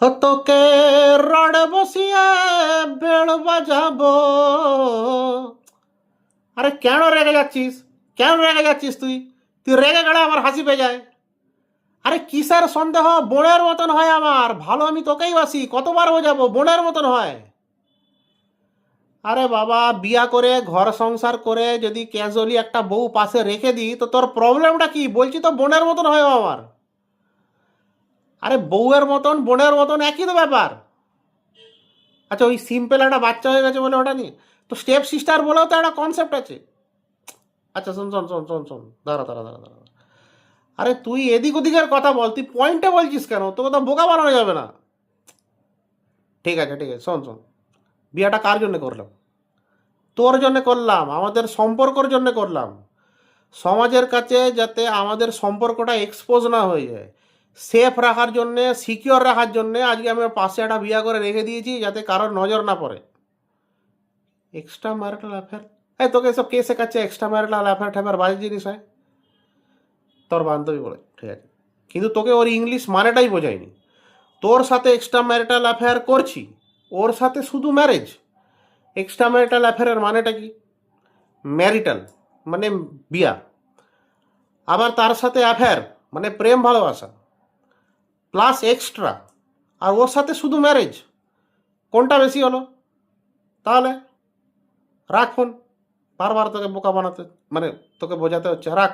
তোকে রড়ে বসিয়ে বেড় বাজাবো। আরে কেন রেগে যাচ্ছিস? কেন রেগে যাচ্ছিস তুই? তুই রেগে গেলে আমার হাসি পেয়ে যায়। আরে কিসের সন্দেহ? বোনের মতন হয় আমার, ভালো আমি তোকেই বাসি, কতবার বোঝাবো, বোনের মতন হয়। আরে বাবা, বিয়া করে ঘর সংসার করে যদি ক্যাজুয়ালি একটা বউ পাশে রেখে দিই তো তোর প্রবলেমটা কি? বলছি তো বোনের মতন হয় ও আমার। আরে বউয়ের মতন বোনের মতন একই তো ব্যাপার। আচ্ছা, ওই সিম্পল একটা বাচ্চা হয়ে গেছে বলে ওটা নিয়ে তো স্টেপ সিস্টার বলেও তো একটা কনসেপ্ট আছে। আচ্ছা শোন শোন শোন শোন শোন, দাঁড়া দাঁড়া দাঁড়া দাঁড়া। আরে তুই এদিক ওদিকের কথা বল, তুই পয়েন্টে বলছিস কেন? তোকে তো বোকা বানানো যাবে না। ঠিক আছে ঠিক আছে, শোন শোন, বিয়েটা কার জন্য করলাম? তোর জন্য করলাম, আমাদের সম্পর্কর জন্য করলাম। সমাজের কাছে যাতে আমাদের সম্পর্কটা এক্সপোজ না হয়ে যায়, সেফ রাখার জন্যে, সিকিওর রাখার জন্যে আজকে আমি পাশে একটা বিয়ে করে রেখে দিয়েছি, যাতে কারোর নজর না পড়ে। Extra marital affair? এই তোকে এসব কে শেখাচ্ছে এক্সট্রা ম্যারিটাল অ্যাফেয়ার ট্যাফেয়ার বাজে জিনিস হয়? তোর বান্ধবী বলে, ঠিক আছে, কিন্তু তোকে ওর ইংলিশ মানেটাই বোঝায়নি। তোর সাথে এক্সট্রা ম্যারিটাল অ্যাফেয়ার করছি, ওর সাথে শুধু ম্যারেজ। এক্সট্রা ম্যারিটাল অ্যাফেয়ারের মানেটা কি? ম্যারিটাল মানে বিয়া, আবার তার সাথে অ্যাফেয়ার মানে প্রেম ভালোবাসা, প্লাস এক্সট্রা, আর ওর সাথে শুধু ম্যারেজ। কোনটা বেশি হলো? তাহলে রাখ ফোন, বারবার তোকে বোকা বানাতে, মানে তোকে বোঝাতে হচ্ছে, রাখ।